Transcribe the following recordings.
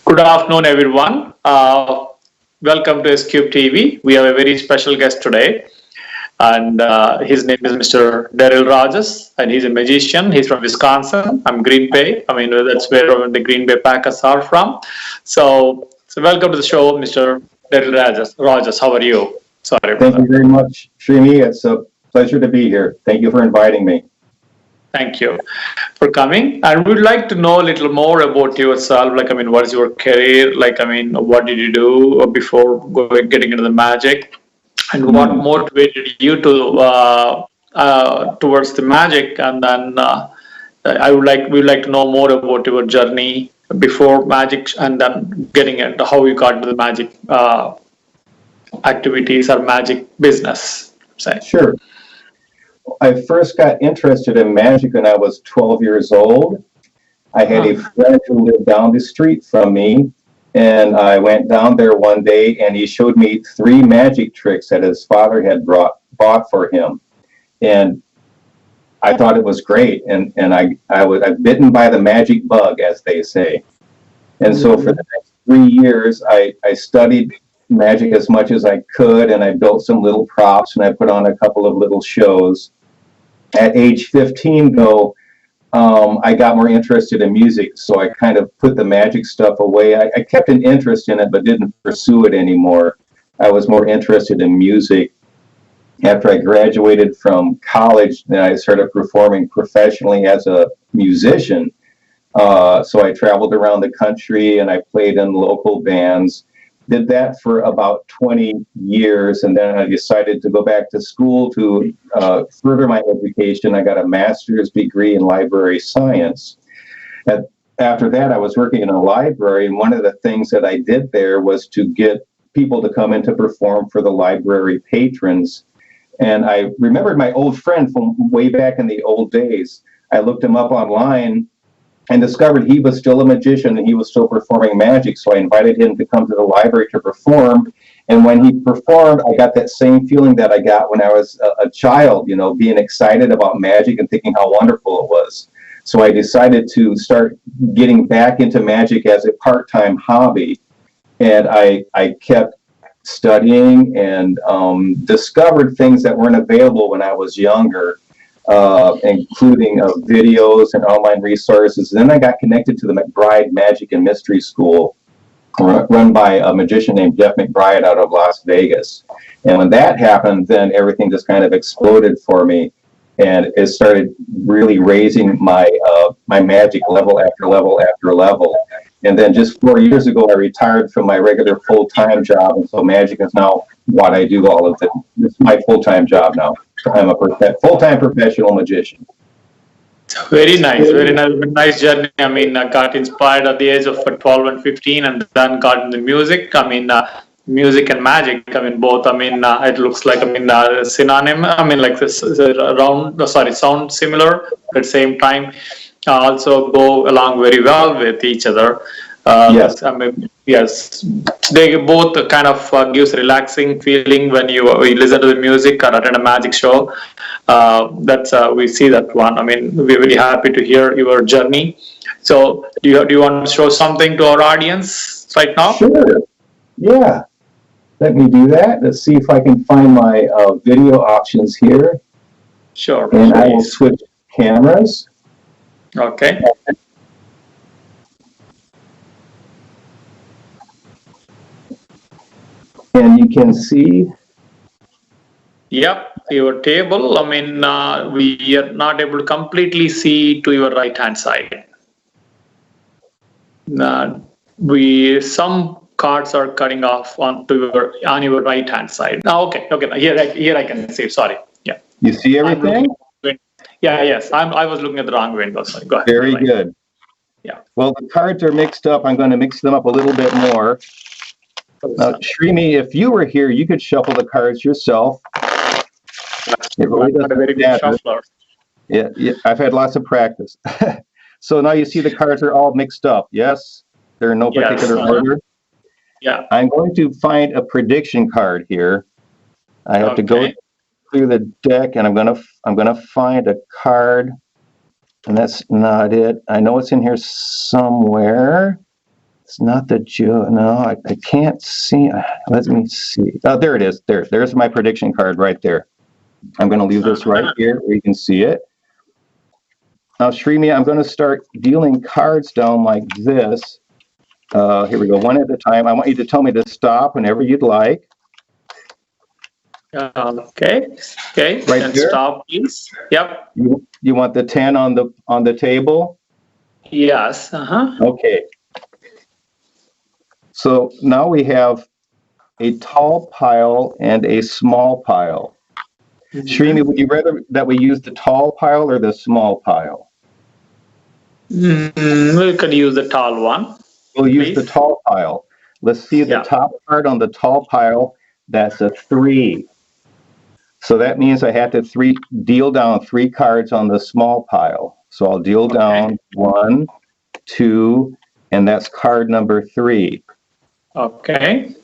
Good afternoon, everyone. Welcome to SCubeTV. We have a very special guest today, and his name is Mr. Daryl Rajas, and he's a magician. He's from Wisconsin. I'm Green Bay. I mean, that's where the Green Bay Packers are from. So welcome to the show, Mr. Daryl Rajas. Rajas, how are you? Sorry, Thank brother. you very much, Srini. It's a pleasure to be here. Thank you for inviting me. Thank you for coming. And we'd like to know a little more about yourself. What is your career? What did you do before getting into the magic? And what motivated you to towards the magic? And then we'd like to know more about your journey before magic, and then getting into how you got into the magic activities or magic business. Say. Sure. I first got interested in magic when I was 12 years old. I had a friend who lived down the street from me, and I went down there one day, and he showed me 3 magic tricks that his father had bought for him. And I thought it was great, and I was bitten by the magic bug, as they say. And so for the next 3 years, I studied magic as much as I could, and I built some little props, and I put on a couple of little shows. At age 15, though, I got more interested in music, so I kind of put the magic stuff away. I kept an interest in it, but didn't pursue it anymore. I was more interested in music. After I graduated from college, then I started performing professionally as a musician. So I traveled around the country, and I played in local bands. Did that for about 20 years, and then I decided to go back to school to further my education. I got a master's degree in library science. After that, I was working in a library, and one of the things that I did there was to get people to come in to perform for the library patrons. And I remembered my old friend from way back in the old days. I looked him up online and discovered he was still a magician and he was still performing magic. So I invited him to come to the library to perform. And when he performed, I got that same feeling that I got when I was a child, you know, being excited about magic and thinking how wonderful it was. So I decided to start getting back into magic as a part-time hobby. And I kept studying and discovered things that weren't available when I was younger. Including videos and online resources. Then I got connected to the McBride Magic and Mystery School, run by a magician named Jeff McBride out of Las Vegas. And when that happened, then everything just kind of exploded for me, and it started really raising my my magic level after level after level. And then just 4 years ago, I retired from my regular full-time job, and so magic is now what I do all of it. It's my full-time job now. I'm a full-time professional magician. Very nice, very nice journey. I got inspired at the age of 12 and 15, and then got into music. Music and magic. Both. It looks like synonym. Like this sound similar at the same time. Also go along very well with each other. Yes. Yes, they both kind of gives relaxing feeling when you listen to the music or attend a magic show. That's we see that one. We're very happy to hear your journey. So, do you want to show something to our audience right now? Sure. Yeah. Let me do that. Let's see if I can find my video options here. Sure. And I will switch cameras. Okay. And you can see. Yep, your table. We are not able to completely see to your right hand side. Some cards are cutting off on your right hand side. Now, okay. Here I can see. Sorry. Yeah. You see everything? Yes. I was looking at the wrong window. Sorry. Go ahead. Very good. Yeah. Well, the cards are mixed up. I'm going to mix them up a little bit more. Now, Srini, if you were here, you could shuffle the cards yourself. It really doesn't a very good shuffler. Yeah, I've had lots of practice. So now you see the cards are all mixed up. Yes, they're in no particular order. Yeah. I'm going to find a prediction card here. I have to go through the deck, and I'm gonna find a card, and that's not it. I know it's in here somewhere. It's not the Joe. No, I can't see. Let me see. Oh, there it is. There's my prediction card right there. I'm going to leave this right here where you can see it. Now, Srini, I'm going to start dealing cards down like this. Here we go, one at a time. I want you to tell me to stop whenever you'd like. Okay. Right Then there? stop, please. Yep. You want the 10 on the table? Yes. Okay. So now we have a tall pile and a small pile. Srini, would you rather that we use the tall pile or the small pile? We can use the tall one. We'll use the tall pile. Let's see the top card on the tall pile. That's a 3. So that means I have to deal down 3 cards on the small pile. So I'll deal down 1, 2, and that's card number 3. Okay.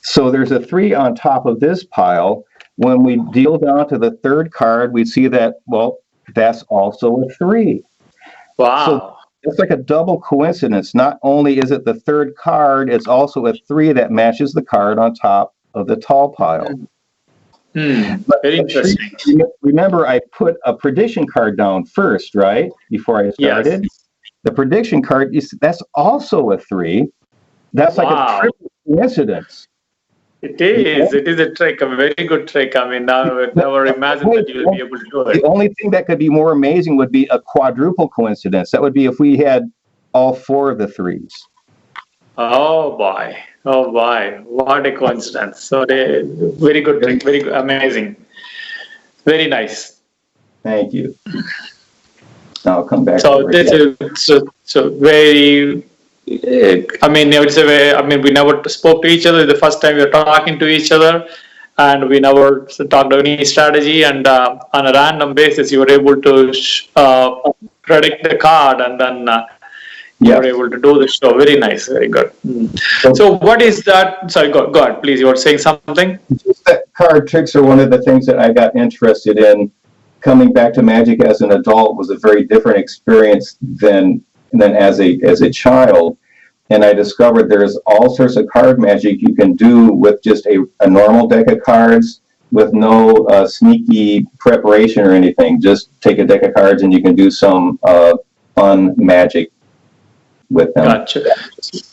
So there's a 3 on top of this pile. When we deal down to the 3rd card, we see that, well, that's also a 3. Wow. So it's like a double coincidence. Not only is it the 3rd card, it's also a 3 that matches the card on top of the tall pile. Very interesting. Remember, I put a prediction card down first, right? Before I started. Yes. The prediction card, that's also a 3. That's like a triple coincidence. It is. It is a trick, a very good trick. I mean, I would never imagine that you would be able to do it. The only thing that could be more amazing would be a quadruple coincidence. That would be if we had all 4 of the 3s. Oh boy. What a coincidence. So very good trick, very good, amazing. Very nice. Thank you. I'll come back. So this is so very, I mean, I would say, we never spoke to each other. The first time we were talking to each other, and we never talked about any strategy. And on a random basis, you were able to predict the card, and then you were able to do the show. Very nice, very good. So what is that? Sorry, go ahead, please. You were saying something? Just that card tricks are one of the things that I got interested in. Coming back to magic as an adult was a very different experience than as a child. And I discovered there's all sorts of card magic you can do with just a normal deck of cards with no sneaky preparation or anything. Just take a deck of cards and you can do some fun magic with them. Gotcha.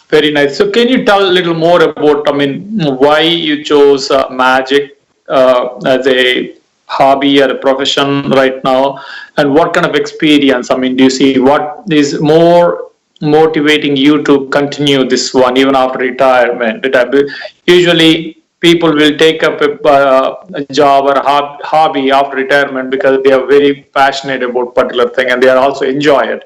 Very nice. So can you tell a little more about, why you chose magic as a hobby or a profession right now, and what kind of experience, do you see, what is more motivating you to continue this one even after retirement? Usually people will take up a job or a hobby after retirement because they are very passionate about particular thing and they are also enjoy it.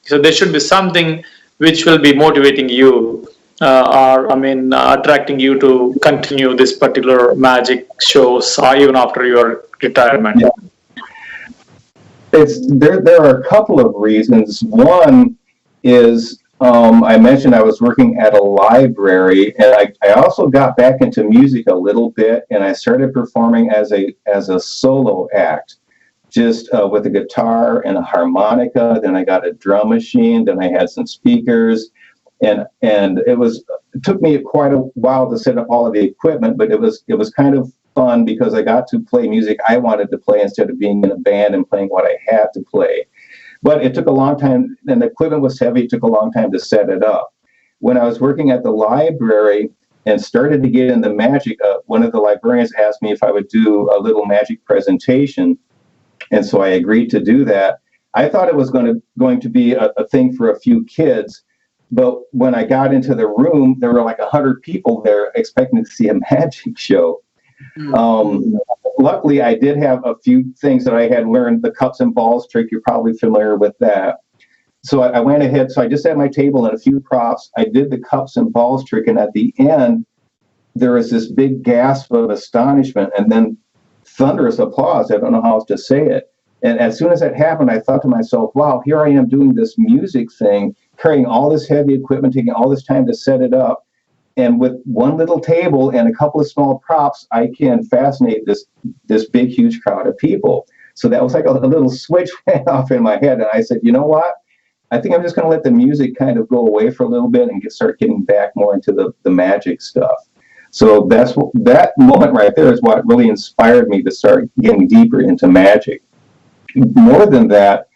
So there should be something which will be motivating you attracting you to continue this particular magic shows even after your retirement. Yeah. There are a couple of reasons. One is I mentioned I was working at a library, and I also got back into music a little bit, and I started performing as a solo act, just with a guitar and a harmonica. Then I got a drum machine. Then I had some speakers, and it took me quite a while to set up all of the equipment, but it was kind of fun because I got to play music I wanted to play instead of being in a band and playing what I had to play. But it took a long time, and the equipment was heavy. It took a long time to set it up. When I was working at the library and started to get into magic, one of the librarians asked me if I would do a little magic presentation, and so I agreed to do that. I thought it was going to be a thing for a few kids, but when I got into the room, there were like 100 people there expecting to see a magic show. Luckily, I did have a few things that I had learned. The cups and balls trick, you're probably familiar with that. So I went ahead. So I just had my table and a few props. I did the cups and balls trick, and at the end, there was this big gasp of astonishment, and then thunderous applause. I don't know how else to say it. And as soon as that happened, I thought to myself, wow, here I am doing this music thing, carrying all this heavy equipment, taking all this time to set it up. And with one little table and a couple of small props, I can fascinate this big, huge crowd of people. So that was like a little switch went off in my head. And I said, you know what? I think I'm just going to let the music kind of go away for a little bit and start getting back more into the magic stuff. So that moment right there is what really inspired me to start getting deeper into magic. More than that,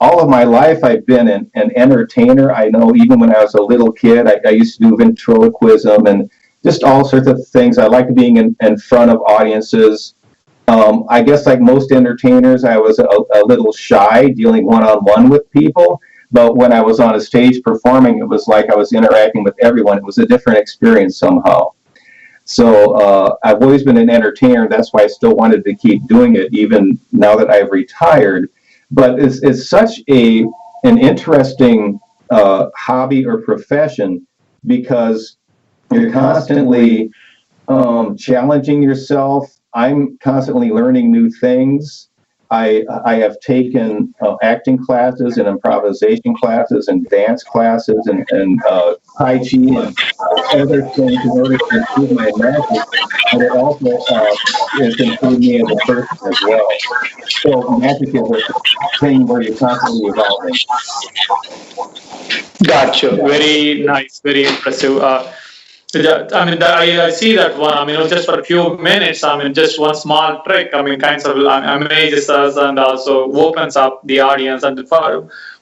all of my life I've been an entertainer. I know even when I was a little kid, I used to do ventriloquism and just all sorts of things. I like being in front of audiences. I guess like most entertainers, I was a little shy dealing one-on-one with people. But when I was on a stage performing, it was like I was interacting with everyone. It was a different experience somehow. So I've always been an entertainer. That's why I still wanted to keep doing it, even now that I've retired. But it's such an interesting hobby or profession, because you're constantly challenging yourself. I'm constantly learning new things. I have taken acting classes and improvisation classes and dance classes and Tai Chi and other things in order to improve my magic, and it also has improved me as a person as well. So magic is a thing where you're constantly evolving. Gotcha. Very nice. Very impressive. I mean, I see that one. I mean, just for a few minutes. I mean, just one small trick. I mean, kind of amazes us and also opens up the audience. And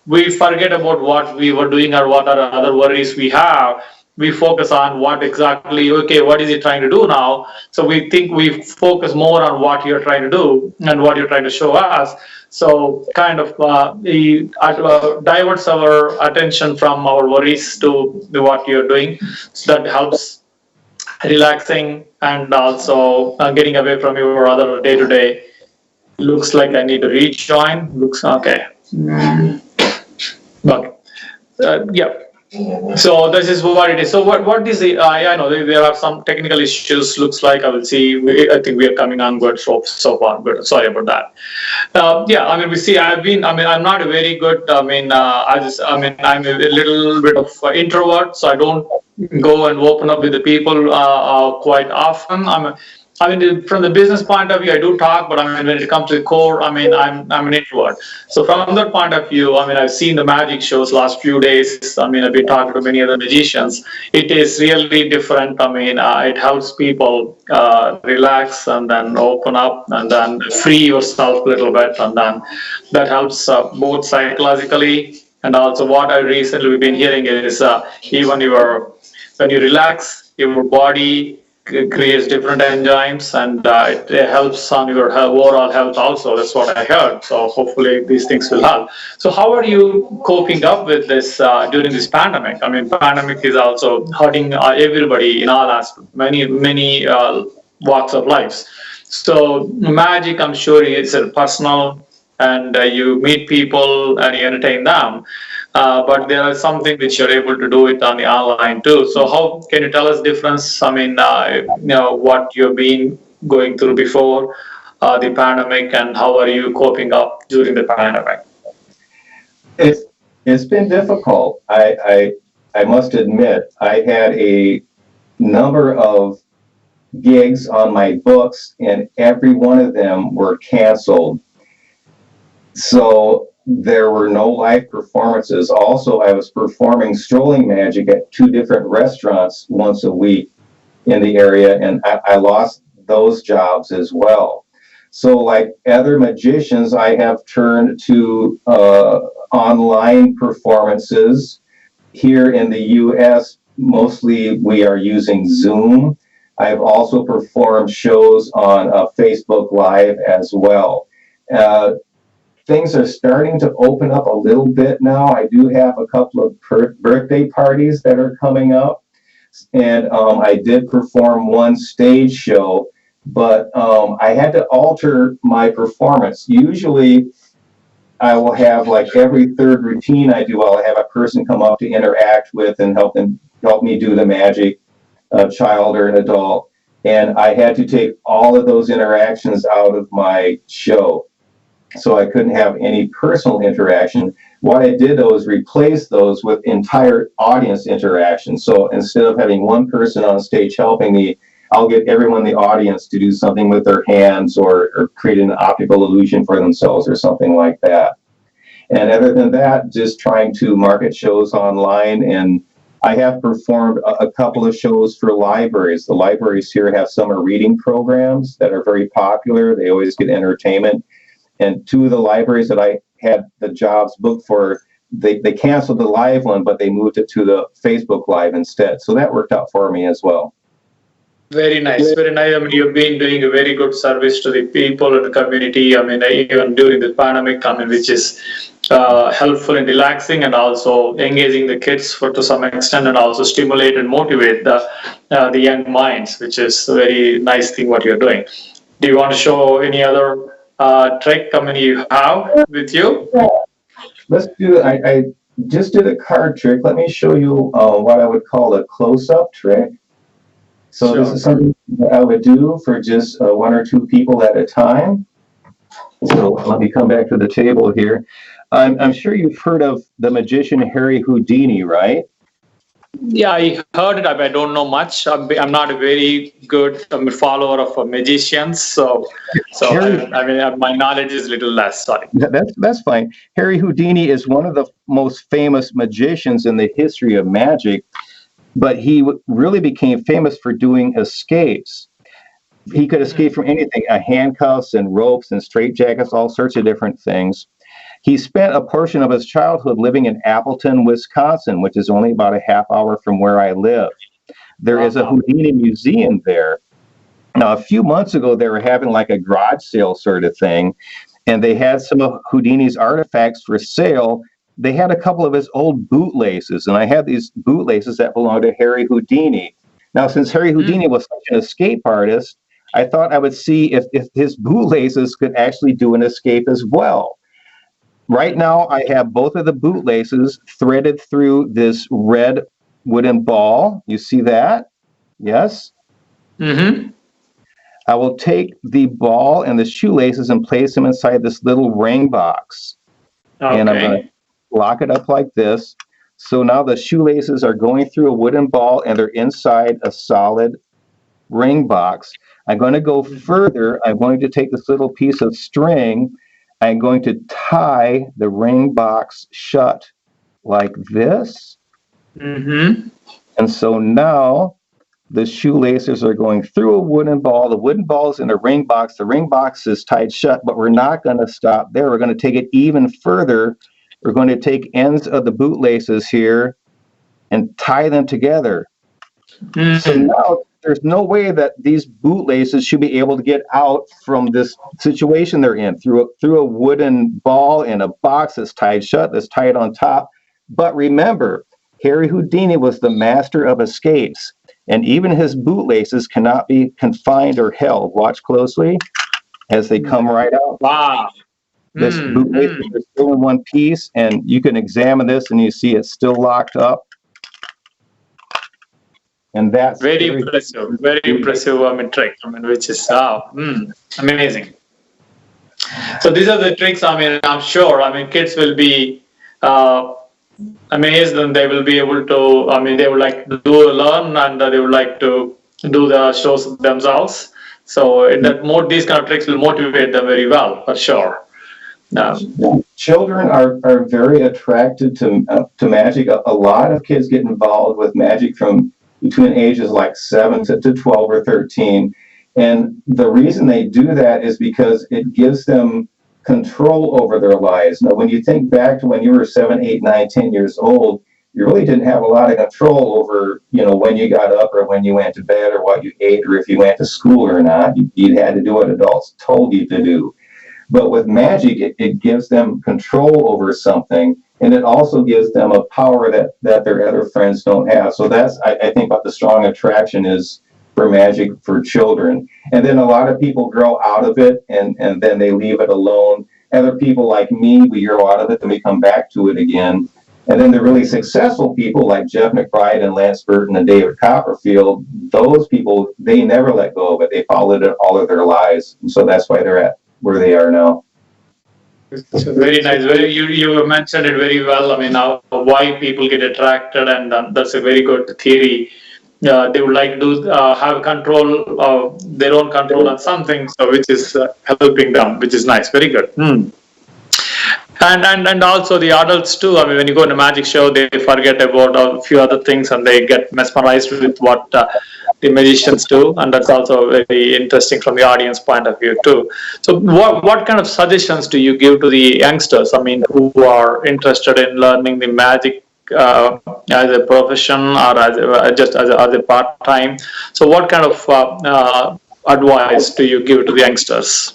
we forget about what we were doing or what are other worries we have. We focus on what exactly. Okay, what is he trying to do now? So we think we focus more on what you're trying to do and what you're trying to show us. So kind of diverts our attention from our worries to what you're doing. So that helps relaxing and also getting away from your other day-to-day. Looks like I need to rejoin. Looks okay. But yeah. So this is what it is. So what is the? I know there are some technical issues. Looks like I will see. I think we are coming on good so far. Good. Sorry about that. Yeah, I mean we see. I mean I'm not a very good. I'm a little bit of introvert, so I don't go and open up with the people quite often. From the business point of view, I do talk, but I mean, when it comes to the core, I mean, I'm an introvert. So from that point of view, I mean, I've seen the magic shows last few days. I mean, I've been talking to many other magicians. It is really different. I mean, it helps people relax and then open up and then free yourself a little bit, and then that helps both psychologically and also what I recently been hearing is even when you relax, your body creates different enzymes and it helps on your overall health also. That's what I heard. So hopefully these things will help. So how are you coping up with this during this pandemic? I mean, pandemic is also hurting everybody in all aspects, many walks of life. So magic, I'm sure, is personal, and you meet people and you entertain them. But there is something which you're able to do it on the online too. So how can you tell us difference? I mean, what you've been going through before the pandemic, and how are you coping up during the pandemic? It's been difficult. I must admit, I had a number of gigs on my books, and every one of them were canceled. So there were no live performances. Also, I was performing strolling magic at 2 different restaurants once a week in the area, and I lost those jobs as well. So like other magicians, I have turned to online performances. Here in the US, mostly we are using Zoom. I've also performed shows on Facebook Live as well. Things are starting to open up a little bit now. I do have a couple of birthday parties that are coming up, and I did perform one stage show, but I had to alter my performance. Usually I will have, like, every third routine I do, I'll have a person come up to interact with and help me do the magic, a child or an adult, and I had to take all of those interactions out of my show. So I couldn't have any personal interaction. What I did, though, is replace those with entire audience interaction. So instead of having one person on stage helping me, I'll get everyone in the audience to do something with their hands or create an optical illusion for themselves or something like that. And other than that, just trying to market shows online. And I have performed a couple of shows for libraries. The libraries here have summer reading programs that are very popular. They always get entertainment. And two of the libraries that I had the jobs booked for, they canceled the live one, but they moved it to the Facebook Live instead. So that worked out for me as well. Very nice, very nice. I mean, you've been doing a very good service to the people and the community. I mean, even during the pandemic, I mean, which is helpful in relaxing and also engaging the kids to some extent, and also stimulate and motivate the young minds, which is a very nice thing what you're doing. Do you want to show any other trick? I mean, you have with you? Let's do. I just did a card trick. Let me show you what I would call a close-up trick. So Sure. This is something that I would do for just one or two people at a time. So let me come back to the table here. I'm sure you've heard of the magician Harry Houdini, right? Yeah, I heard it. I don't know much. I'm not a very good follower of magicians, so I mean, my knowledge is a little less. Sorry. That's fine. Harry Houdini is one of the most famous magicians in the history of magic, but he really became famous for doing escapes. He could escape from anything, handcuffs and ropes and straitjackets, all sorts of different things. He spent a portion of his childhood living in Appleton, Wisconsin, which is only about a half hour from where I live. There is a Houdini museum there. Now, a few months ago, they were having like a garage sale sort of thing, and they had some of Houdini's artifacts for sale. They had a couple of his old bootlaces, and I had these bootlaces that belonged to Harry Houdini. Now, since Harry Houdini was such an escape artist, I thought I would see if his bootlaces could actually do an escape as well. Right now, I have both of the bootlaces threaded through this red wooden ball. You see that? Yes? Mm-hmm. I will take the ball and the shoelaces and place them inside this little ring box. Okay. And I'm going to lock it up like this. So now the shoelaces are going through a wooden ball and they're inside a solid ring box. I'm going to go further. I'm going to take this little piece of string. I'm going to tie the ring box shut like this. Mm-hmm. And so now the shoelaces are going through a wooden ball. The wooden ball is in a ring box. The ring box is tied shut, but we're not going to stop there. We're going to take it even further. We're going to take ends of the bootlaces here and tie them together. Mm-hmm. So now there's no way that these bootlaces should be able to get out from this situation they're in through a wooden ball in a box that's tied shut, that's tied on top. But remember, Harry Houdini was the master of escapes, and even his bootlaces cannot be confined or held. Watch closely as they come right out. Wow. This bootlaces are still in one piece, and you can examine this and you see it's still locked up. And that's very impressive. Very impressive. I mean, trick. I mean, which is amazing. So these are the tricks. I mean, I'm sure. I mean, kids will be amazed, and they will be able to. I mean, they would like to learn, and they would like to do the shows themselves. So that these kind of tricks will motivate them very well, for sure. Children are very attracted to magic. A lot of kids get involved with magic from between ages like 7 to 12 or 13. And the reason they do that is because it gives them control over their lives. Now, when you think back to when you were 7, 8, 9, 10 years old, you really didn't have a lot of control over, when you got up or when you went to bed or what you ate or if you went to school or not. You had to do what adults told you to do. But with magic, it gives them control over something. And it also gives them a power that their other friends don't have. So that's, I think, what the strong attraction is for magic for children. And then a lot of people grow out of it, and then they leave it alone. Other people like me, we grow out of it, then we come back to it again. And then the really successful people like Jeff McBride and Lance Burton and David Copperfield, those people, they never let go of it. They followed it all of their lives. And so that's why they're at where they are now. It's very nice. You mentioned it very well. I mean, why people get attracted, and that's a very good theory. They would like to have control of their own control on something, so which is helping them, which is nice. Very good. And also the adults too. I mean, when you go to a magic show, they forget about a few other things and they get mesmerized with what the magicians do, and that's also very interesting from the audience point of view too. So, what kind of suggestions do you give to the youngsters? I mean, who are interested in learning the magic as a profession or as a part time? So, what kind of advice do you give to the youngsters?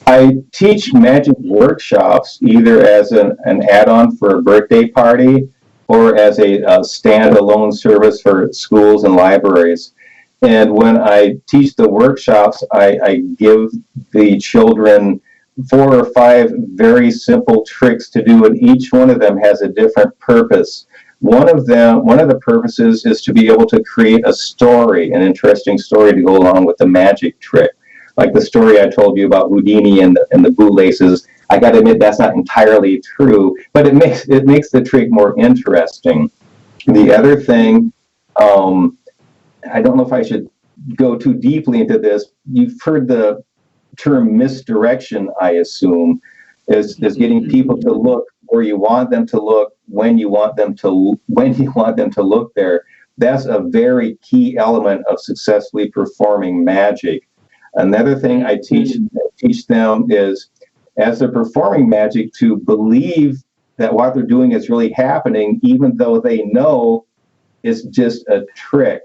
I teach magic workshops either as an add-on for a birthday party or as a standalone service for schools and libraries. And when I teach the workshops, I give the children 4 or 5 very simple tricks to do, and each one of them has a different purpose. One of the purposes is to be able to create a story, an interesting story to go along with the magic trick. Like the story I told you about Houdini and the bootlaces. I got to admit that's not entirely true, but it makes the trick more interesting. The other thing, I don't know if I should go too deeply into this. You've heard the term misdirection, I assume, is getting people to look where you want them to look, when you want them to look there. That's a very key element of successfully performing magic. Another thing I teach them is, as they're performing magic, to believe that what they're doing is really happening, even though they know it's just a trick.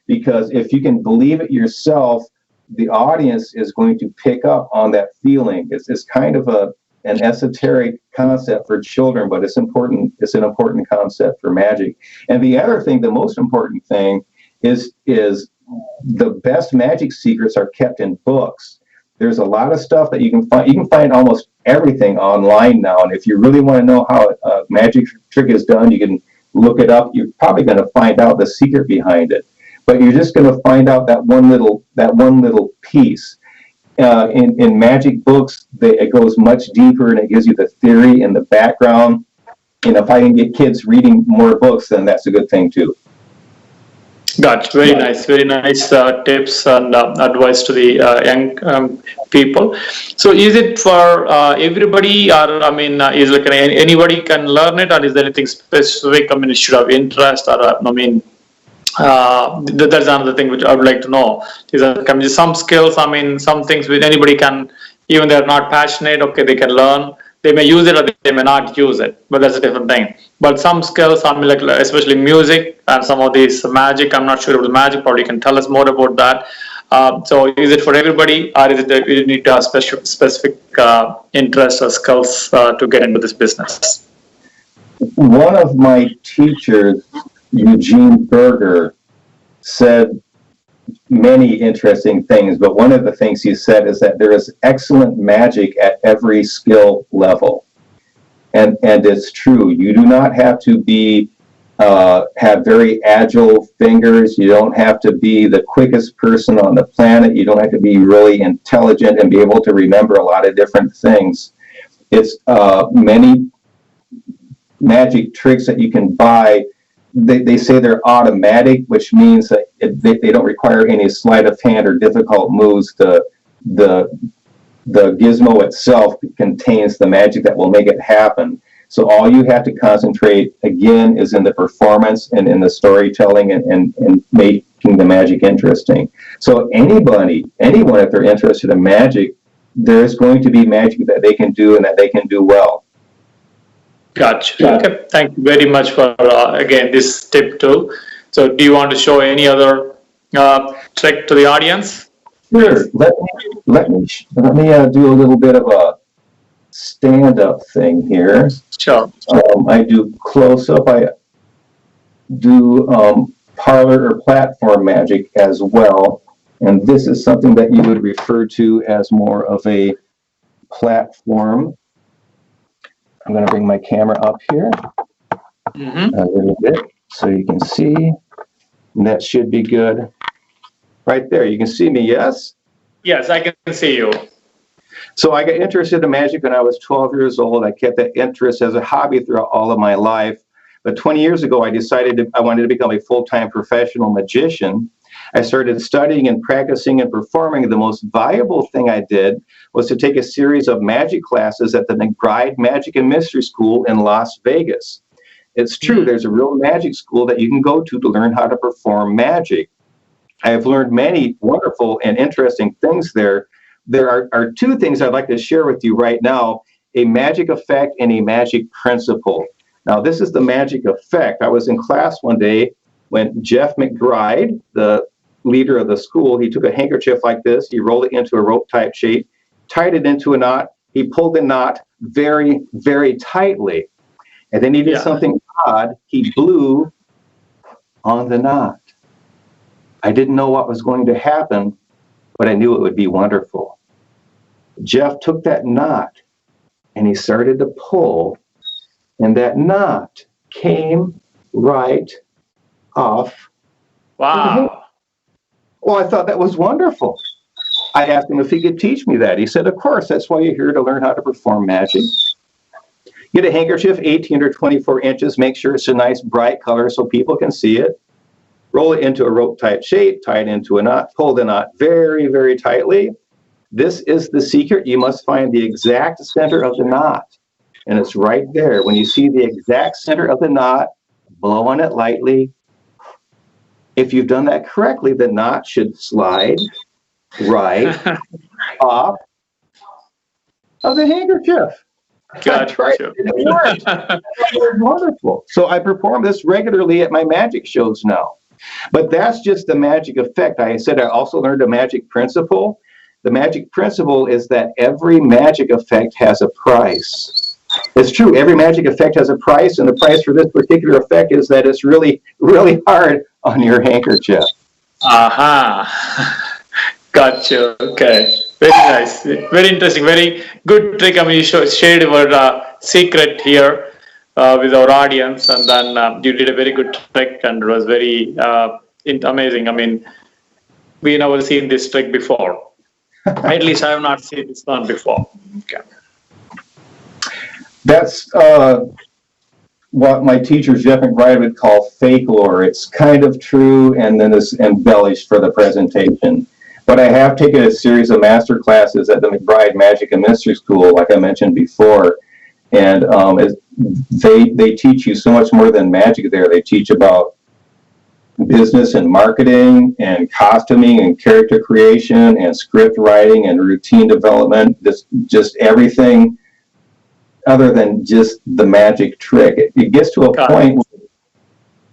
Because if you can believe it yourself, the audience is going to pick up on that feeling. It's kind of an esoteric concept for children, but it's important. It's an important concept for magic. And the other thing, the most important thing, is the best magic secrets are kept in books. There's a lot of stuff that you can find. You can find almost everything online now. And if you really want to know how a magic trick is done, you can look it up. You're probably going to find out the secret behind it. But you're just going to find out that one little piece. In magic books, it goes much deeper and it gives you the theory and the background. And if I can get kids reading more books, then that's a good thing too. Gotcha. Very nice tips and advice to the young people. So, is it for everybody, or I mean, is like anybody can learn it, or is there anything specific? I mean, it should have interest, or I mean, that's another thing which I would like to know. Is that some skills? I mean, some things which anybody can, even they're not passionate. Okay, they can learn. They may use it or they may not use it, but that's a different thing. But some skills, I mean, like especially music and some of these magic, I'm not sure about the magic, probably you can tell us more about that. So is it for everybody, or is it that you need to have specific interests or skills to get into this business? One of my teachers, Eugene Berger, said many interesting things, but one of the things he said is that there is excellent magic at every skill level. And it's true. You do not have to be have very agile fingers. You don't have to be the quickest person on the planet. You don't have to be really intelligent and be able to remember a lot of different things. It's many magic tricks that you can buy. They say they're automatic, which means that they don't require any sleight of hand or difficult moves. The gizmo itself contains the magic that will make it happen. So all you have to concentrate, again, is in the performance and in the storytelling and making the magic interesting. So anyone, if they're interested in magic, there's going to be magic that they can do and that they can do well. Gotcha. Okay. Thank you very much for again this tip too. So, do you want to show any other trick to the audience? Sure. Let me do a little bit of a stand-up thing here. Sure. I do close-up. I do parlor or platform magic as well, and this is something that you would refer to as more of a platform. I'm going to bring my camera up here a little bit so you can see. And that should be good. Right there, you can see me, yes? Yes, I can see you. So I got interested in magic when I was 12 years old. I kept that interest as a hobby throughout all of my life. But 20 years ago, I decided I wanted to become a full-time professional magician. I started studying and practicing and performing. The most valuable thing I did was to take a series of magic classes at the McBride Magic and Mystery School in Las Vegas. It's true, there's a real magic school that you can go to learn how to perform magic. I have learned many wonderful and interesting things there. There are two things I'd like to share with you right now, a magic effect and a magic principle. Now, this is the magic effect. I was in class one day when Jeff McBride, the leader of the school, he took a handkerchief like this, he rolled it into a rope-type shape, tied it into a knot, he pulled the knot very, very tightly. And then he did something odd. He blew on the knot. I didn't know what was going to happen, but I knew it would be wonderful. Jeff took that knot and he started to pull, and that knot came right off. Wow. Well, I thought that was wonderful. I asked him if he could teach me that. He said, of course, that's why you're here, to learn how to perform magic. Get a handkerchief 18 or 24 inches, make sure it's a nice bright color so people can see it. Roll it into a rope-type shape, tie it into a knot, pull the knot very, very tightly. This is the secret. You must find the exact center of the knot. And it's right there. When you see the exact center of the knot, blow on it lightly. If you've done that correctly, the knot should slide right off of the handkerchief. Gotcha. Right. It worked. It was wonderful. So I perform this regularly at my magic shows now. But that's just the magic effect. I said I also learned a magic principle. The magic principle is that every magic effect has a price. It's true, every magic effect has a price, and the price for this particular effect is that it's really, really hard on your handkerchief. Aha. Gotcha. Okay. Very nice. Very interesting. Very good trick. I mean, you shared your secret here with our audience, and then you did a very good trick, and it was very amazing. I mean, we never seen this trick before. At least I have not seen this one before. Okay. That's what my teacher Jeff McBride would call fake lore. It's kind of true, and then it's embellished for the presentation. But I have taken a series of master classes at the McBride Magic and Mystery School, like I mentioned before, and they teach you so much more than magic there. They teach about business and marketing and costuming and character creation and script writing and routine development, just everything other than just the magic trick. It gets to a point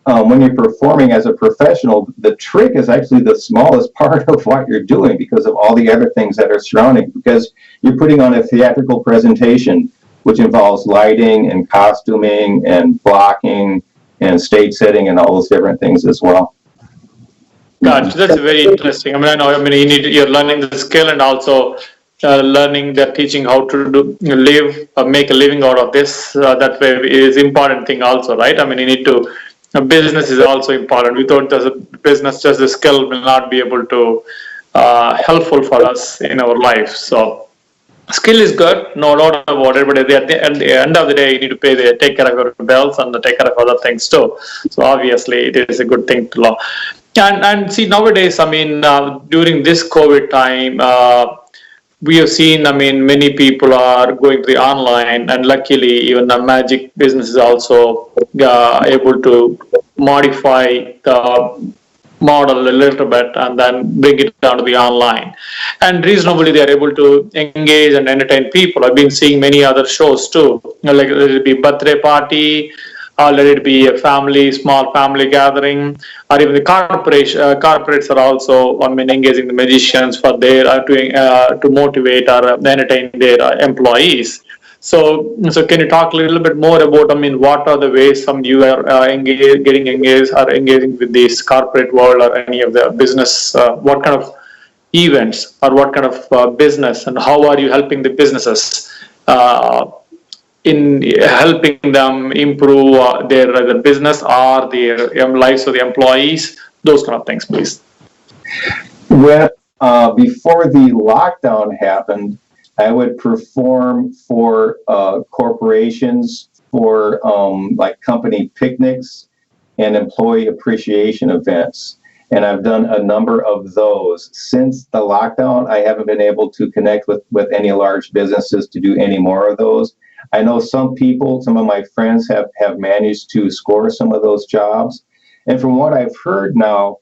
when you're performing as a professional, the trick is actually the smallest part of what you're doing because of all the other things that are surrounding, because you're putting on a theatrical presentation, which involves lighting and costuming and blocking and stage setting and all those different things as well. Gotcha. That's very interesting. I mean, you're learning the skill and also learning that teaching how to make a living out of this. That way is important thing also, right? I mean, you need to. Business is also important. Without the business, just the skill will not be able to helpful for us in our life. So skill is good, no doubt about it. But at the end of the day, you need to take care of your bills and take care of other things too. So obviously, it is a good thing to learn. And see, nowadays, I mean, during this COVID time, we have seen, I mean, many people are going to the online, and luckily, even the magic business is also able to modify the model a little bit and then bring it down to the online. And reasonably, they are able to engage and entertain people. I've been seeing many other shows too, like let it be birthday party, or let it be a small family gathering, or even the corporates are also, I mean, engaging the magicians for their to motivate or entertain their employees. So can you talk a little bit more about, I mean, what are the ways you are getting engaged or engaging with this corporate world or any of the business? What kind of events or what kind of business, and how are you helping the businesses in helping them improve their business or their lives of the employees? Those kind of things, please. Well, before the lockdown happened, I would perform for corporations for like company picnics and employee appreciation events. And I've done a number of those. Since the lockdown, I haven't been able to connect with any large businesses to do any more of those. I know some people, some of my friends have managed to score some of those jobs. And from what I've heard now,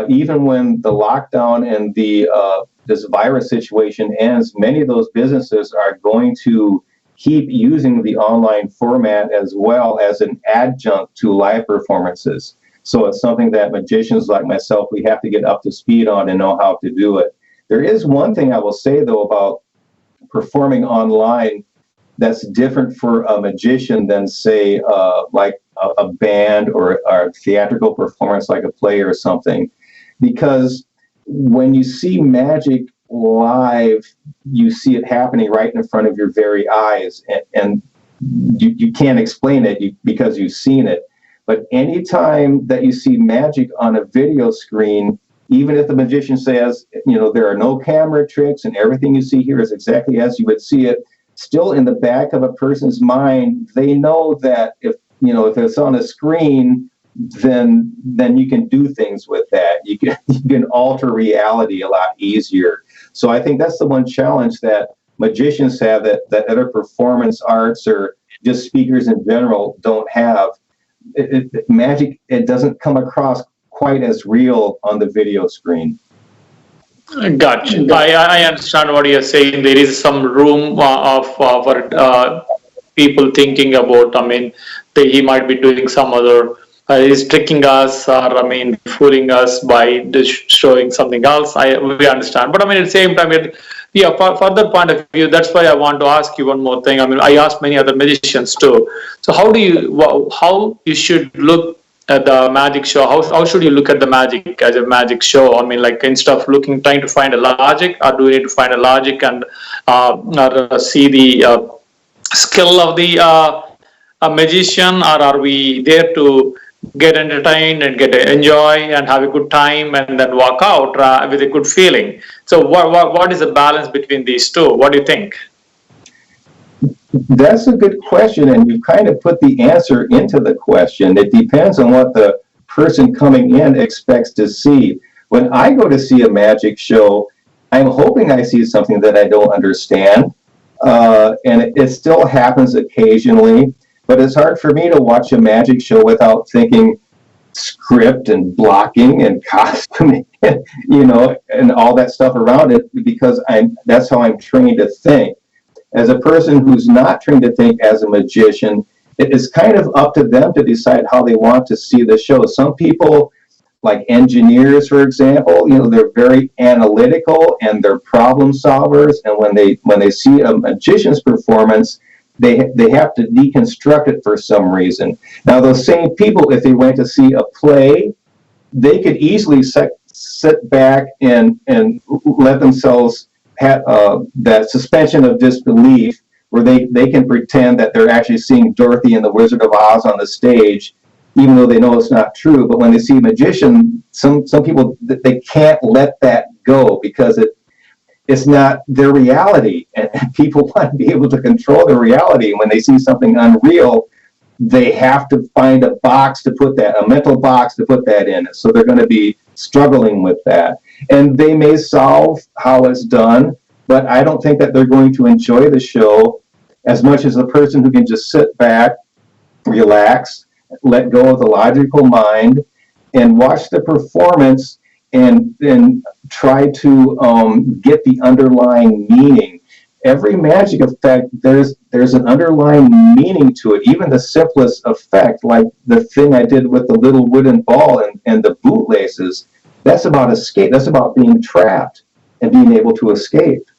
even when the lockdown and this virus situation ends, many of those businesses are going to keep using the online format as well as an adjunct to live performances. So it's something that magicians like myself, we have to get up to speed on and know how to do it. There is one thing I will say, though, about performing online that's different for a magician than, say, like a band or a theatrical performance like a play or something. Because when you see magic live, you see it happening right in front of your very eyes, and you can't explain it because you've seen it. But anytime that you see magic on a video screen, even if the magician says, there are no camera tricks and everything you see here is exactly as you would see it, still in the back of a person's mind, they know that if it's on a screen, then you can do things with that. You can alter reality a lot easier. So I think that's the one challenge that magicians have that other performance arts or just speakers in general don't have. Magic, it doesn't come across quite as real on the video screen. Gotcha. I understand what you're saying. There is some room for people thinking about, he might be doing some other, he's tricking us or, fooling us by just showing something else. We understand. But at the same time, for further point of view, that's why I want to ask you one more thing. I asked many other magicians too. So how you should look at the magic show? How should you look at the magic as a magic show? Instead of trying to find a logic, or do we need to find a logic and or see the skill of the magician, or are we there to get entertained and enjoy and have a good time and then walk out with a good feeling? So what is the balance between these two? What do you think? That's a good question, and you kind of put the answer into the question. It depends on what the person coming in expects to see. When I go to see a magic show, I'm hoping I see something that I don't understand, and it still happens occasionally, but it's hard for me to watch a magic show without thinking script and blocking and costuming, and all that stuff around it, because that's how I'm trained to think. As a person who's not trained to think as a magician, it is kind of up to them to decide how they want to see the show. Some people, like engineers, for example, they're very analytical and they're problem solvers. And when they see a magician's performance, they have to deconstruct it for some reason. Now, those same people, if they went to see a play, they could easily sit back and let themselves have that suspension of disbelief where they can pretend that they're actually seeing Dorothy and the Wizard of Oz on the stage, even though they know it's not true. But when they see a magician, some people, they can't let that go because it's not their reality, and people want to be able to control their reality. And when they see something unreal, they have to find a mental box to put that in. So they're going to be struggling with that. And they may solve how it's done, but I don't think that they're going to enjoy the show as much as the person who can just sit back, relax, let go of the logical mind, and watch the performance and then try to get the underlying meaning. Every magic effect, there's an underlying meaning to it. Even the simplest effect, like the thing I did with the little wooden ball and the bootlaces, that's about escape. That's about being trapped and being able to escape.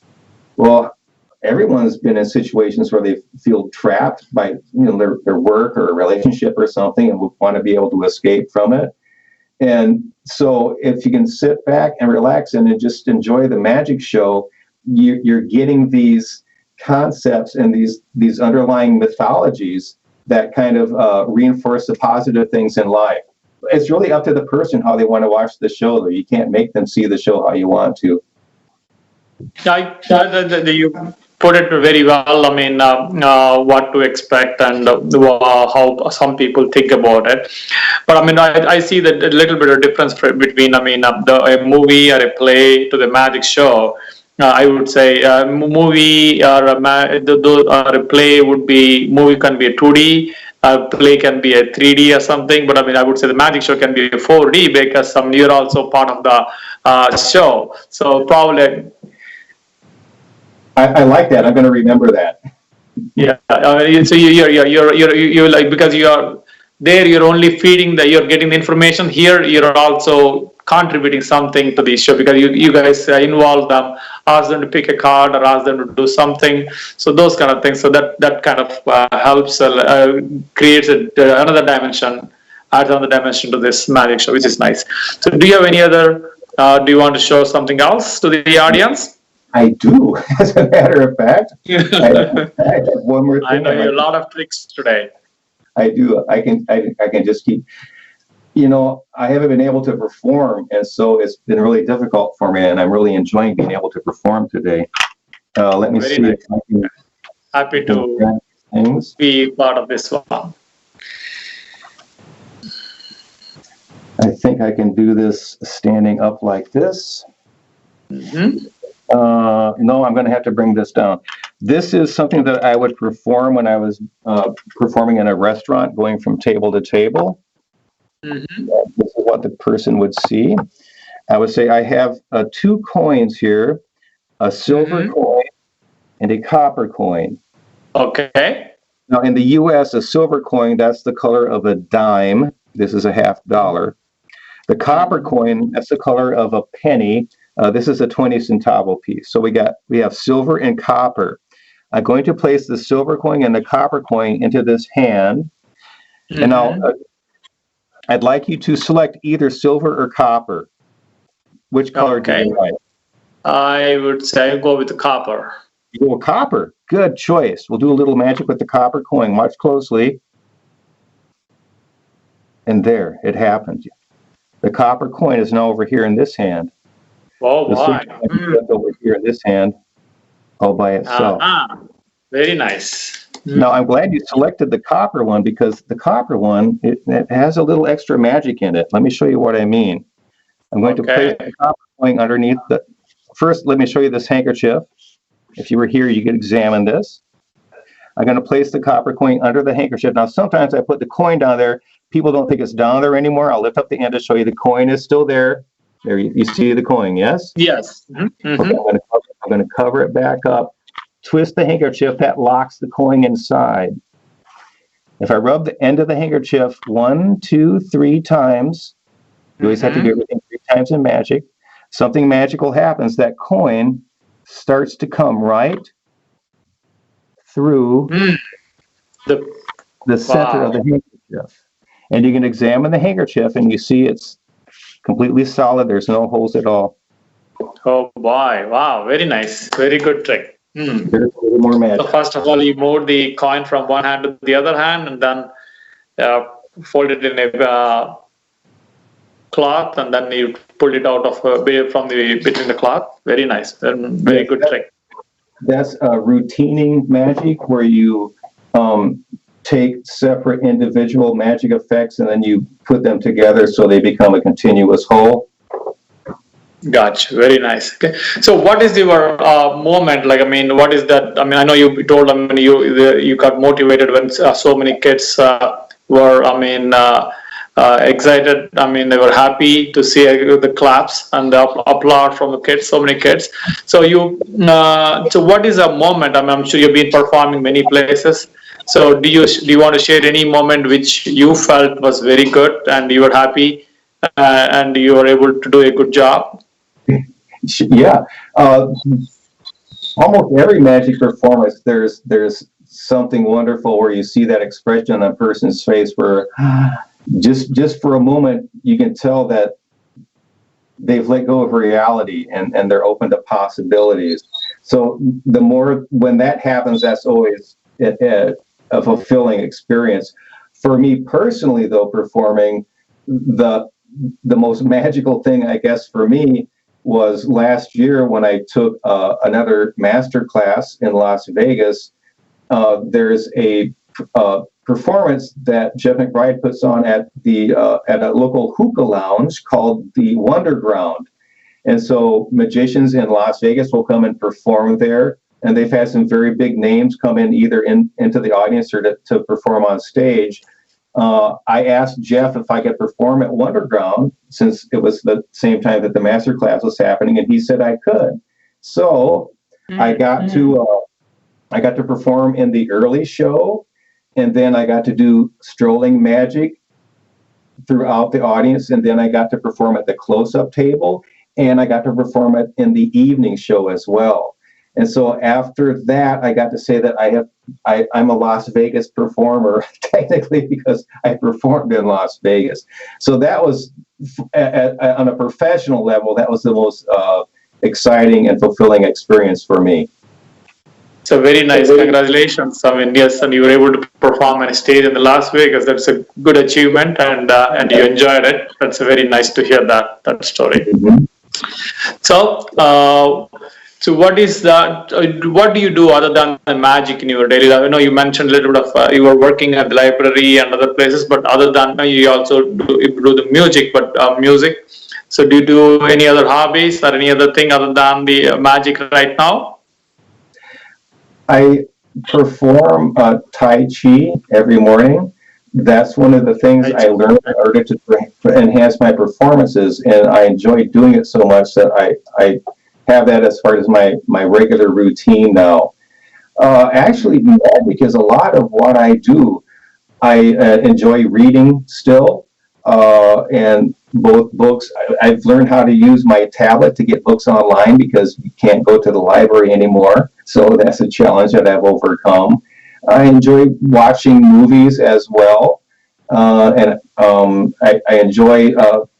Well, everyone's been in situations where they feel trapped by their work or a relationship or something and would want to be able to escape from it. And so if you can sit back and relax and just enjoy the magic show, you're getting these concepts and these underlying mythologies that kind of reinforce the positive things in life. It's really up to the person how they want to watch the show, though. You can't make them see the show how you want to. You put it very well. I mean, what to expect and how some people think about it. But I mean, I see that a little bit of difference between, I mean, a movie or a play to the magic show. I would say a movie or or a play would be, movie can be a 2D, a play can be a 3D or something. But I mean, I would say the magic show can be a 4D because you're also part of the show. So probably. I like that. I'm going to remember that. Yeah. So you're like, because you are there, you're only feeding you're getting the information. Here, you're also contributing something to the show because you guys involve them, ask them to pick a card or ask them to do something. So those kind of things. So that kind of helps, creates another dimension, adds another dimension to this magic show, which is nice. So do you have any other? Do you want to show something else to the audience? I do, as a matter of fact. I have one more thing. I know you have a lot of tricks today. I do. I can just keep. You know, I haven't been able to perform, and so it's been really difficult for me. And I'm really enjoying being able to perform today. Let me Very see. nice. If I can, Happy to be part of this one. I think I can do this standing up like this. Mm-hmm. No, I'm going to have to bring this down. This is something that I would perform when I was performing in a restaurant, going from table to table. Mm-hmm. This is what the person would see. I would say I have two coins here, a silver coin and a copper coin. Okay. Now, in the U.S., a silver coin, that's the color of a dime. This is a $50. The copper coin, that's the color of a penny. This is a 20 centavo piece. So we have silver and copper. I'm going to place the silver coin and the copper coin into this hand. And now I'd like you to select either silver or copper. Which color do you like? I would say I'll go with the copper. You go with copper. Good choice. We'll do a little magic with the copper coin. Watch closely. And there, it happened. The copper coin is now over here in this hand. Oh, wow. Over here in this hand, all by itself. Very nice. Now, I'm glad you selected the copper one because the copper one, it has a little extra magic in it. Let me show you what I mean. I'm going to place the copper coin underneath the... First, let me show you this handkerchief. If you were here, you could examine this. I'm going to place the copper coin under the handkerchief. Now, sometimes I put the coin down there. People don't think it's down there anymore. I'll lift up the end to show you the coin is still there. There, you see the coin, yes? Yes. Okay, I'm going to cover it back up. Twist the handkerchief, that locks the coin inside. If I rub the end of the handkerchief 1, 2, 3 times, you always have to do everything 3 times in magic. Something magical happens. That coin starts to come right through the center of the handkerchief. And you can examine the handkerchief and you see it's completely solid. There's no holes at all. Oh boy! Wow, very nice, very good trick. There's a little more magic. So first of all, you moved the coin from one hand to the other hand, and then fold it in a cloth, and then you pulled it out of from between the cloth. Very nice, and very good trick. That's routining magic, where you take separate individual magic effects and then you put them together so they become a continuous whole. Gotcha. Very nice. Okay. So what is your moment like? I mean, what is that? I mean, I know you told, I mean, you got motivated when so many kids were, I mean, excited. I mean, they were happy to see the claps and the applaud from the kids, so many kids. So so what is a moment? I mean, I'm sure you've been performing many places. So do you want to share any moment which you felt was very good and you were happy and you were able to do a good job? Yeah. Almost every magic performance, there's something wonderful where you see that expression on a person's face where just for a moment you can tell that they've let go of reality and they're open to possibilities. So the more when that happens, that's always a fulfilling experience. For me personally, though, performing, the most magical thing, I guess, for me was last year when I took another master class in Las Vegas. There's a performance that Jeff McBride puts on at a local hookah lounge called the Wonderground. And so magicians in Las Vegas will come and perform there. And they've had some very big names come in either into the audience or to perform on stage. I asked Jeff if I could perform at Wonderground since it was the same time that the master class was happening, and he said I could. So I got to perform in the early show, and then I got to do strolling magic throughout the audience, and then I got to perform at the close-up table, and I got to perform it in the evening show as well. And so after that, I got to say that I'm a Las Vegas performer, technically, because I performed in Las Vegas. So that was, on a professional level, that was the most exciting and fulfilling experience for me. So very nice. Congratulations. I mean, yes, and you were able to perform on a stage in Las Vegas. That's a good achievement, and you enjoyed it. That's very nice to hear that story. Mm-hmm. So what is that? What do you do other than the magic in your daily life? I know you mentioned a little bit of you were working at the library and other places, but other than you also do the music. But music. So do you do any other hobbies or any other thing other than the magic right now? I perform Tai Chi every morning. That's one of the things I learned in order to enhance my performances, and I enjoy doing it so much that I have that as far as my regular routine now. Actually, magic is a lot of what I do. I enjoy reading still, and both books. I've learned how to use my tablet to get books online because you can't go to the library anymore. So that's a challenge that I've overcome. I enjoy watching movies as well, and I enjoy,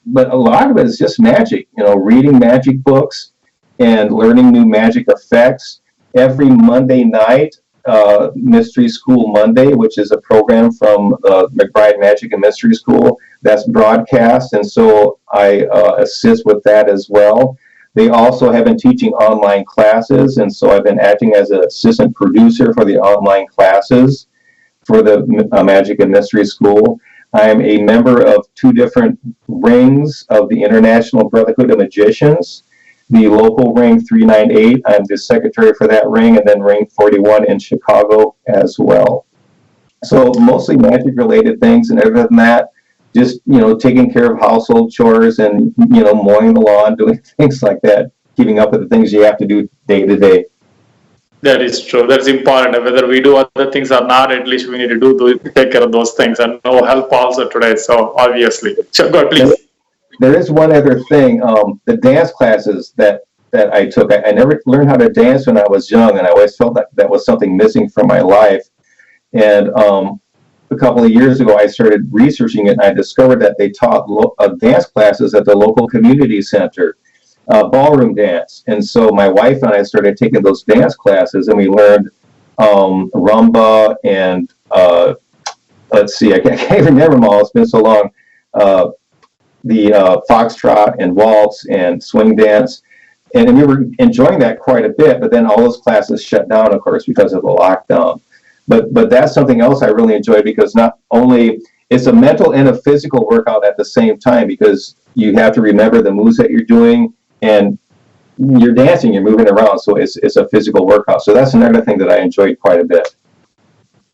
but a lot of it is just magic. Reading magic books and learning new magic effects. Every Monday night, Mystery School Monday, which is a program from McBride Magic and Mystery School, that's broadcast, and so I assist with that as well. They also have been teaching online classes, and so I've been acting as an assistant producer for the online classes for the Magic and Mystery School. I am a member of 2 different rings of the International Brotherhood of Magicians. The local ring 398, I'm the secretary for that ring, and then ring 41 in Chicago as well. So mostly magic related things, and other than that, just, taking care of household chores and, mowing the lawn, doing things like that, keeping up with the things you have to do day to day. That is true. That's important. Whether we do other things or not, at least we need to take care of those things, and no help also today. So obviously, so go please. There is one other thing. The dance classes that I took, I never learned how to dance when I was young, and I always felt that was something missing from my life. And a couple of years ago, I started researching it, and I discovered that they taught dance classes at the local community center, ballroom dance. And so my wife and I started taking those dance classes, and we learned rumba and let's see, I can't remember them all. It's been so long. The foxtrot and waltz and swing dance. And we were enjoying that quite a bit, but then all those classes shut down, of course, because of the lockdown. But that's something else I really enjoy, because not only it's a mental and a physical workout at the same time, because you have to remember the moves that you're doing, and you're dancing, you're moving around, so it's a physical workout. So that's another thing that I enjoyed quite a bit.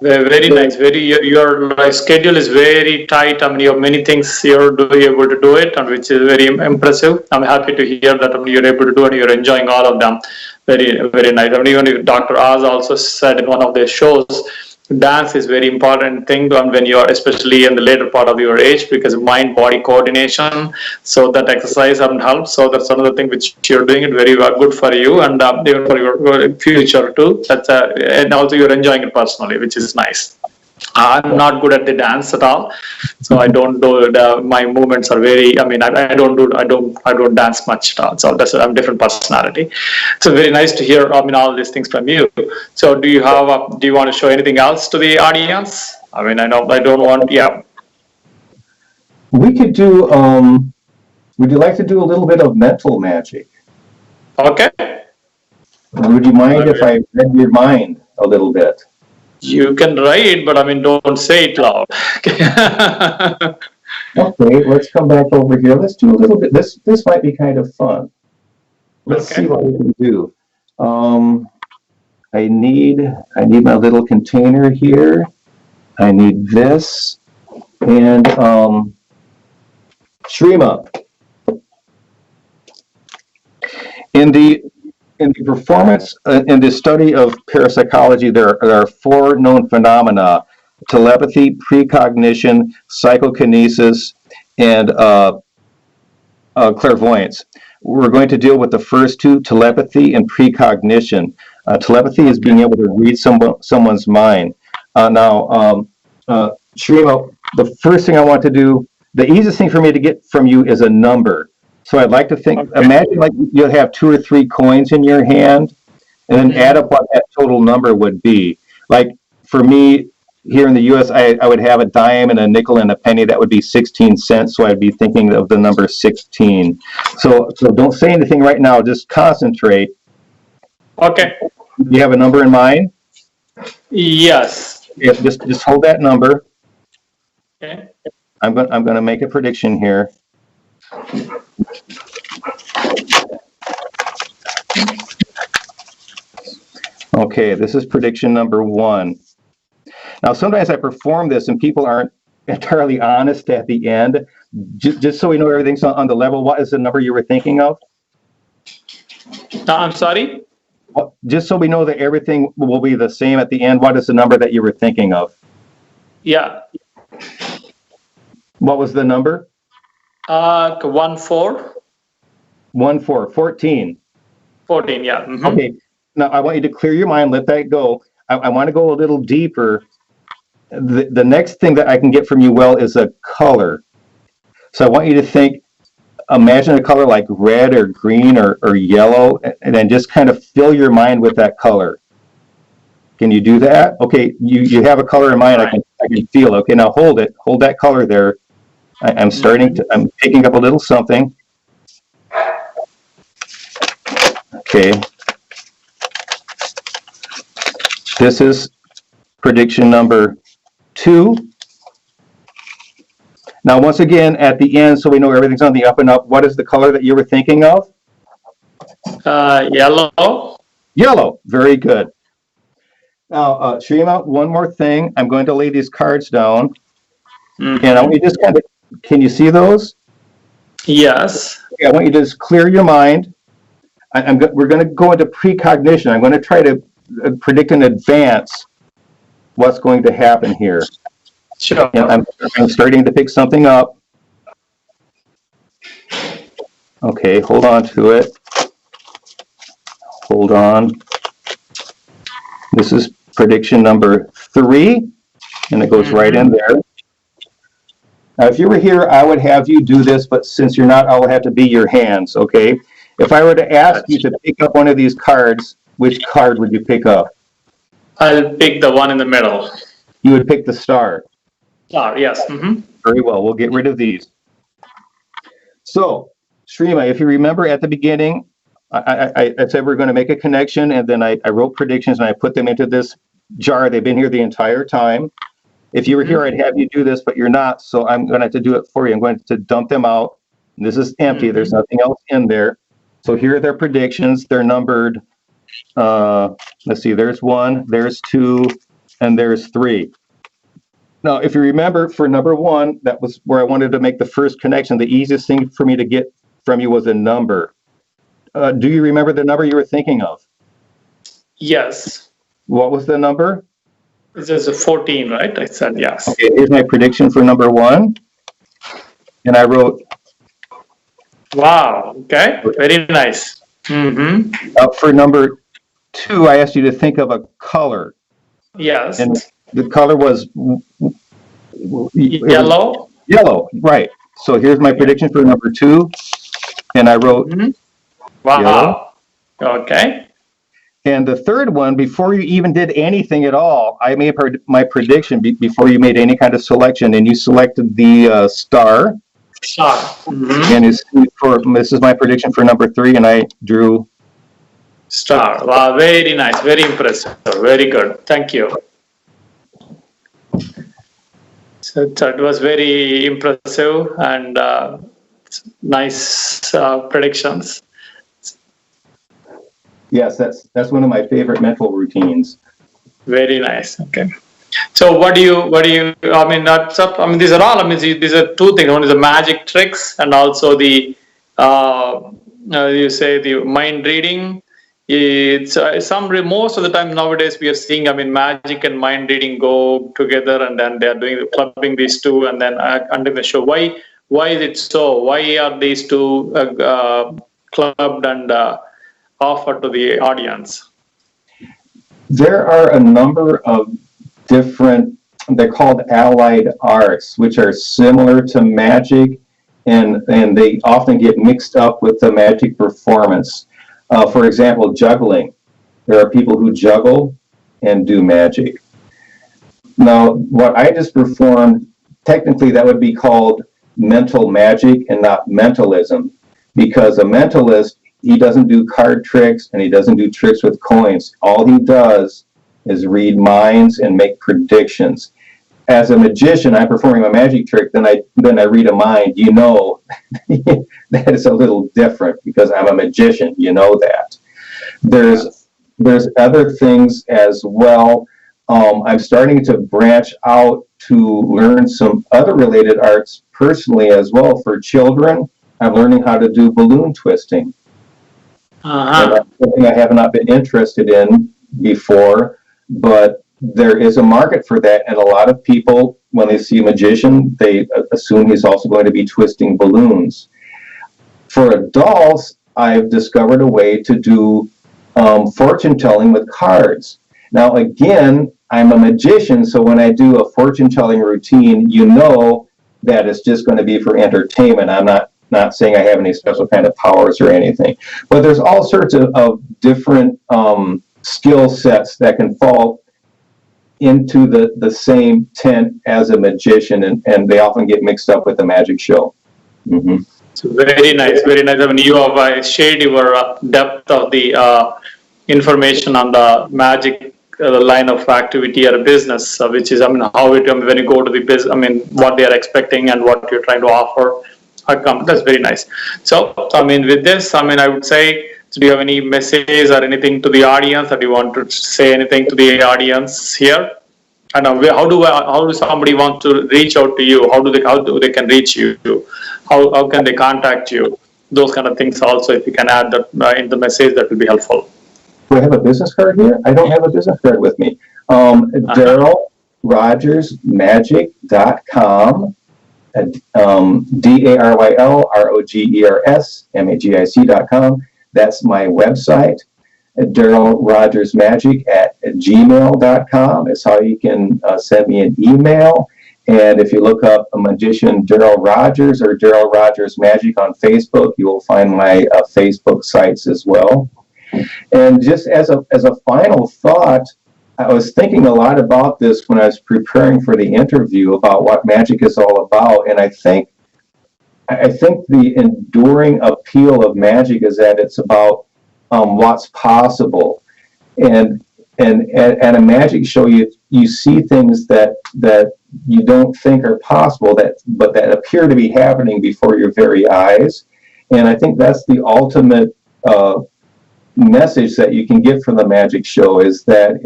Very nice. Your schedule is very tight. I mean, you have many things you're able to do it, and which is very impressive. I'm happy to hear that you're able to do it. You're enjoying all of them. Very, very nice. I mean, even Dr. Oz also said in one of their shows, dance is very important thing when you're especially in the later part of your age, because mind-body coordination. So that exercise helps. So that's another thing which you're doing it very well, good for you, and even for your future too. That's and also you're enjoying it personally, which is nice. I'm not good at the dance at all, so I don't do my movements are very. I mean, I don't dance much at all. So that's I'm a different personality. So very nice to hear. I mean, all these things from you. So do you want to show anything else to the audience? I mean, I don't want. Yeah. We could do. Would you like to do a little bit of mental magic? Okay. Would you mind if I read your mind a little bit? You can write, but I mean, don't say it loud. Okay, let's come back over here. Let's do a little bit. This might be kind of fun. Let's see what we can do. I need my little container here. I need this, and Shrima. In the performance, in the study of parapsychology, there are 4 known phenomena: telepathy, precognition, psychokinesis, and clairvoyance. We're going to deal with the first 2, telepathy and precognition. Telepathy is being able to read someone's mind. Now, Sreenivas, the first thing I want to do, the easiest thing for me to get from you is a number. So I'd like to think, imagine like you'll have 2 or 3 coins in your hand, and then add up what that total number would be. Like for me, here in the U.S., I would have a dime and a nickel and a penny. That would be 16 cents. So I'd be thinking of the number 16. So don't say anything right now. Just concentrate. Okay. You have a number in mind? Yes. Yeah, just hold that number. Okay. I'm going to make a prediction here. Okay, this is prediction number 1. Now, sometimes I perform this and people aren't entirely honest at the end. Just so we know everything's on the level, what is the number you were thinking of? I'm sorry? Just so we know that everything will be the same at the end, what is the number that you were thinking of? Yeah. What was the number? 1, 4. 1, 4, 14. 14, yeah. Mm-hmm. Okay, now I want you to clear your mind, let that go. I want to go a little deeper. The next thing that I can get from you well is a color. So I want you to think, imagine a color like red or green or yellow, and then just kind of fill your mind with that color. Can you do that? Okay, you have a color in mind. I can feel. Okay, now hold it. Hold that color there. I'm picking up a little something. Okay. This is prediction number 2. Now, once again, at the end, so we know everything's on the up and up, what is the color that you were thinking of? Yellow. Yellow. Very good. Now, Sreenivas, one more thing. I'm going to lay these cards down. And I want you to just kind of, can you see those? Yes. Okay, I want you to just clear your mind. We're going to go into precognition. I'm going to try to predict in advance what's going to happen here. Sure. And I'm starting to pick something up. Okay, hold on to it. Hold on. This is prediction number 3, and it goes right in there. Now, if you were here, I would have you do this, but since you're not, I'll have to be your hands, okay? If I were to ask you to pick up one of these cards, which card would you pick up? I'll pick the one in the middle. You would pick the star. Star, yes. Mm-hmm. Very well, we'll get rid of these. So, Sreenivas, if you remember at the beginning, I said we're going to make a connection, and then I wrote predictions and I put them into this jar. They've been here the entire time. If you were here, I'd have you do this, but you're not, so I'm going to have to do it for you. I'm going to dump them out. This is empty. There's nothing else in there. So here are their predictions. They're numbered. Let's see. There's 1, there's 2, and there's 3. Now, if you remember, for number 1, that was where I wanted to make the first connection. The easiest thing for me to get from you was a number. Do you remember the number you were thinking of? Yes. What was the number? This is a 14, right? I said yes. Okay, here's my prediction for number 1. And I wrote... Wow, okay. Very nice. Mm-hmm. For number 2, I asked you to think of a color. Yes. And the color was... Yellow? Yellow, right. So here's my prediction for number 2. And I wrote... Wow. Yellow. Okay. And the third one, before you even did anything at all, I made my prediction before you made any kind of selection, and you selected the star. Star. And this is my prediction for number 3, and I drew Star. Wow, very nice, very impressive, very good. Thank you. So it was very impressive and nice predictions. Yes, that's one of my favorite mental routines. Very nice. Okay. So what do you? I mean, that's up. I mean, these are all. I mean, these are two things. One is the magic tricks, and also the you say the mind reading. It's most of the time nowadays we are seeing. I mean, magic and mind reading go together, and then they are clubbing these two, and then under the show. Why is it so? Why are these two clubbed and offered to the audience? There are a number of different, they're called allied arts, which are similar to magic, and they often get mixed up with the magic performance. For example, juggling. There are people who juggle and do magic. Now, what I just performed, technically that would be called mental magic and not mentalism, because a mentalist, he doesn't do card tricks and he doesn't do tricks with coins. All he does is read minds and make predictions. As a magician, I'm performing a magic trick, then I read a mind. You know that is a little different because I'm a magician. You know that. There's other things as well. I'm starting to branch out to learn some other related arts personally as well for children. I'm learning how to do balloon twisting. And that's something I have not been interested in before, but there is a market for that, and a lot of people, when they see a magician, they assume he's also going to be twisting balloons. For adults, I've discovered a way to do fortune telling with cards. Now, again, I'm a magician, so when I do a fortune telling routine, you know that it's just going to be for entertainment. I'm not saying I have any special kind of powers or anything, but there's all sorts of different skill sets that can fall into the same tent as a magician, and they often get mixed up with the magic show. Mm-hmm. So very nice, very nice. I mean, you have shared your depth of the information on the magic line of activity or business, which is, I mean, how it, when you go to the business, I mean, what they are expecting and what you're trying to offer. That's very nice. So, I mean, with this, I mean, I would say, do you have any message or anything to the audience, or do you want to say anything to the audience here? And how do somebody want to reach out to you? How do they can reach you? How can they contact you? Those kind of things also, if you can add that in the message, that will be helpful. Do I have a business card here? I don't have a business card with me. Daryl RogersMagic.com. DarylRogersMagic.com. That's my website. DarylRogersMagic@gmail.com is how you can send me an email. And if you look up a magician Daryl Rogers or Daryl Rogers Magic on Facebook, you will find my Facebook sites as well. And just as a final thought, I was thinking a lot about this when I was preparing for the interview about what magic is all about, and I think the enduring appeal of magic is that it's about what's possible, and at a magic show you see things that you don't think are possible, but that appear to be happening before your very eyes, and I think that's the ultimate message that you can get from the magic show, is that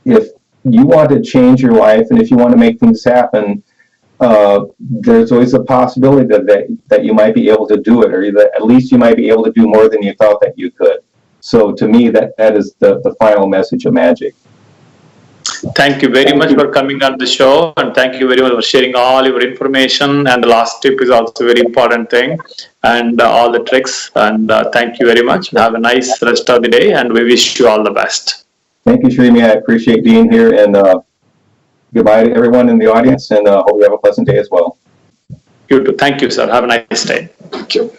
if you want to change your life and if you want to make things happen, there's always a possibility that you might be able to do it, or that at least you might be able to do more than you thought that you could. So to me, that is the final message of magic. Thank you very much for coming on the show, and thank you very much for sharing all your information. And the last tip is also a very important thing, and all the tricks. And thank you very much. Have a nice rest of the day, and we wish you all the best. Thank you, Srini. I appreciate being here, and goodbye to everyone in the audience, and hope you have a pleasant day as well. You too. Thank you, sir. Have a nice day. Thank you.